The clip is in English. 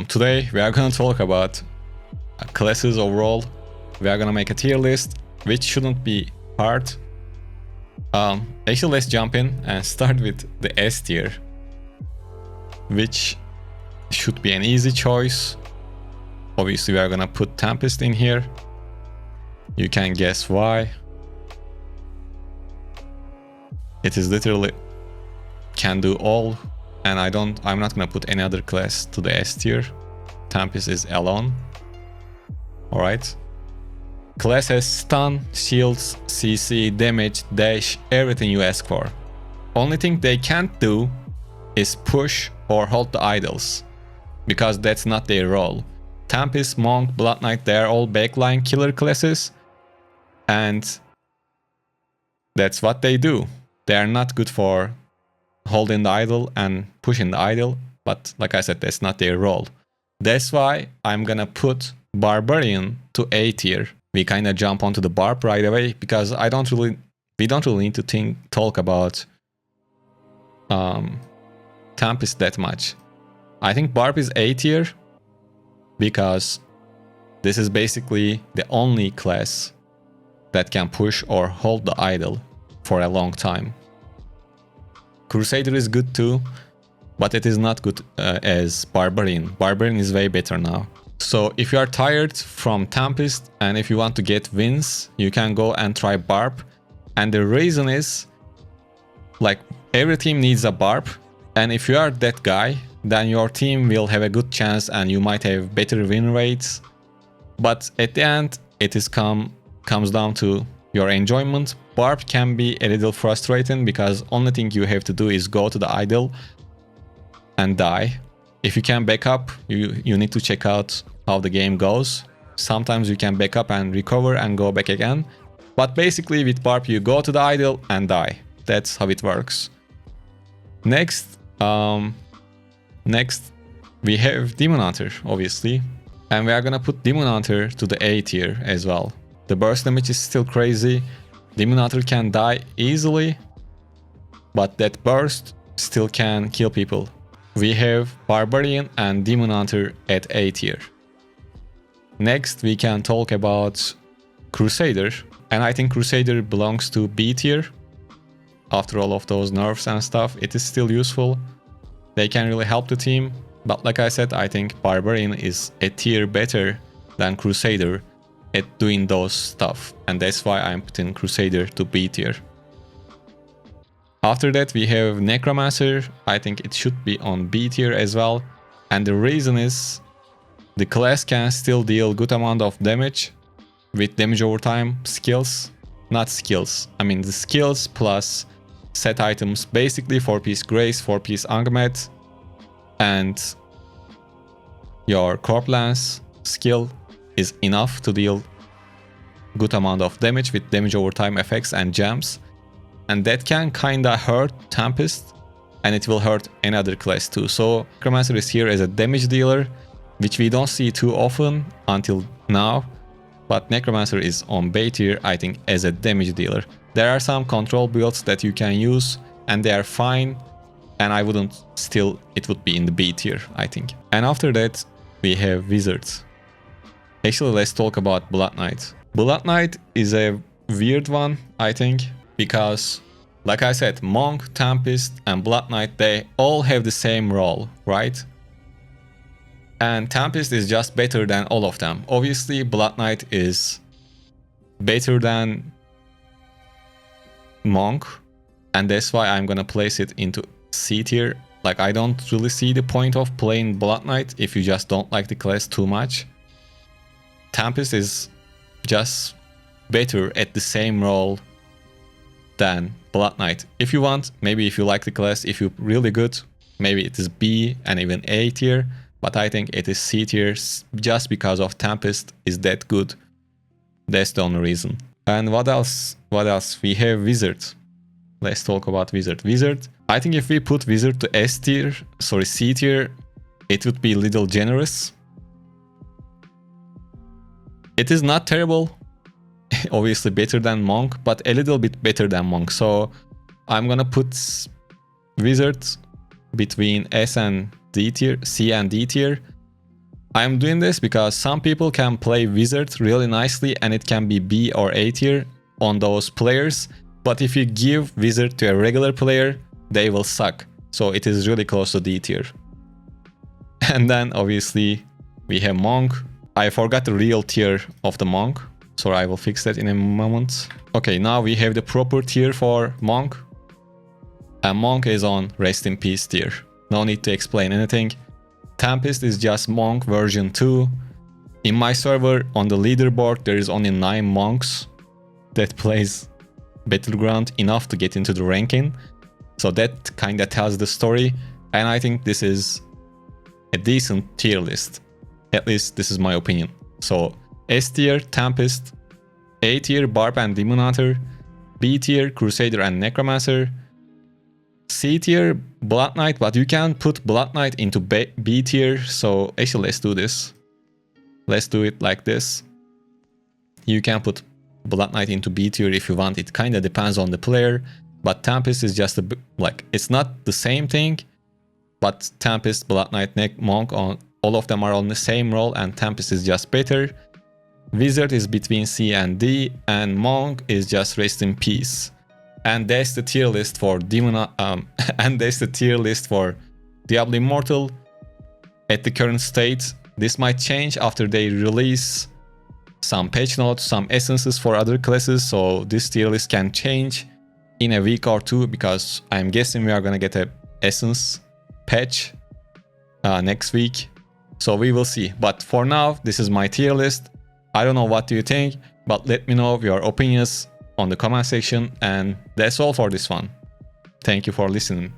Today we are gonna talk about classes overall. We are gonna make a tier list, which shouldn't be hard. Actually, let's jump in and start with the S tier, which should be an easy choice. Obviously, we are gonna put Tempest in here. You can guess why. It is literally can do all, and I'm not gonna put any other class to the S tier. Tempest is alone. Alright. Class has stun, shields, CC, damage, dash, everything you ask for. Only thing they can't do is push or hold the idols, because that's not their role. Tempest, Monk, Blood Knight, they're all backline killer classes, and that's what they do. They are not good for holding the idol and pushing the idol, but like I said, that's not their role. That's why I'm gonna put Barbarian to A tier. We kind of jump onto the Barb right away, because we don't really need to talk about Tempest that much. I think Barb is A tier because this is basically the only class that can push or hold the idol for a long time. Crusader is good too, but it is not good as Barbarian. Barbarian is way better now. So if you are tired from Tempest and if you want to get wins, you can go and try Barb. And the reason is, like, every team needs a Barb, and if you are that guy, then your team will have a good chance and you might have better win rates. But at the end, it comes down to your enjoyment. Barb can be a little frustrating because only thing you have to do is go to the idol and die. If you can back up, you need to check out how the game goes. Sometimes you can back up and recover and go back again. But basically with Barb, you go to the idol and die. That's how it works. Next we have Demon Hunter, obviously. And we are gonna put Demon Hunter to the A tier as well. The burst damage is still crazy. Demon Hunter can die easily, but that burst still can kill people. We have Barbarian and Demon Hunter at A tier. Next, we can talk about Crusader. And I think Crusader belongs to B tier. After all of those nerfs and stuff, it is still useful. They can really help the team. But like I said, I think Barbarian is a tier better than Crusader at doing those stuff. And that's why I'm putting Crusader to B tier. After that, we have Necromancer. I think it should be on B tier as well. And the reason is the class can still deal good amount of damage with damage over time skills. Not skills. I mean the skills plus set items. Basically 4-piece Grace, 4-piece Angmet, and your Corp Lance skill is enough to deal good amount of damage with damage over time effects and gems. And that can kinda hurt Tempest, and it will hurt any other class too. So Necromancer is here as a damage dealer, which we don't see too often until now. But Necromancer is on B tier, I think, as a damage dealer. There are some control builds that you can use, and they are fine. And I wouldn't still, it would be in the B tier, I think. And after that, we have Wizards. Actually, let's talk about Blood Knight. Blood Knight is a weird one, I think. Because, like I said, Monk, Tempest, and Blood Knight, they all have the same role, right? And Tempest is just better than all of them. Obviously, Blood Knight is better than Monk, and that's why I'm gonna place it into C tier. Like, I don't really see the point of playing Blood Knight if you just don't like the class too much. Tempest is just better at the same role than Blood Knight. If you want, maybe if you like the class, if you're really good, maybe it is B and even A tier, but I think it is C tier just because of Tempest is that good. That's the only reason. And what else? We have Wizard. Let's talk about Wizard. Wizard, I think if we put Wizard to C tier, it would be a little generous. It is not terrible. Obviously better than Monk, but a little bit better than Monk. So I'm gonna put Wizard between S and D tier, C and D tier, I'm doing this because some people can play Wizard really nicely and it can be B or A tier on those players. But if you give Wizard to a regular player, they will suck. So it is really close to D tier. And then obviously we have Monk. I forgot the real tier of the Monk, so I will fix that in a moment. Okay, now we have the proper tier for Monk. And Monk is on Rest in Peace tier. No need to explain anything. Tempest is just Monk version 2. In my server, on the leaderboard, there is only 9 monks that plays Battleground enough to get into the ranking. So that kinda tells the story. And I think this is a decent tier list. At least this is my opinion. So S tier, Tempest. A tier, Barb and Demon Hunter. B tier, Crusader and Necromancer. C tier, Blood Knight, but you can put Blood Knight into B tier. So actually, let's do this. Let's do it like this. You can put Blood Knight into B tier if you want. It kind of depends on the player. But Tempest is just like, it's not the same thing. But Tempest, Blood Knight, Monk, all of them are on the same role, and Tempest is just better. Wizard is between C and D, and Monk is just Rest in Peace. And that's the tier list for and that's the tier list for Diablo Immortal at the current state. This might change after they release some patch notes, some essences for other classes, so this tier list can change in a week or two, because I'm guessing we are gonna get a essence patch next week, so we will see. But for now, this is my tier list. I don't know what do you think, but let me know your opinions on the comment section, and that's all for this one. Thank you for listening.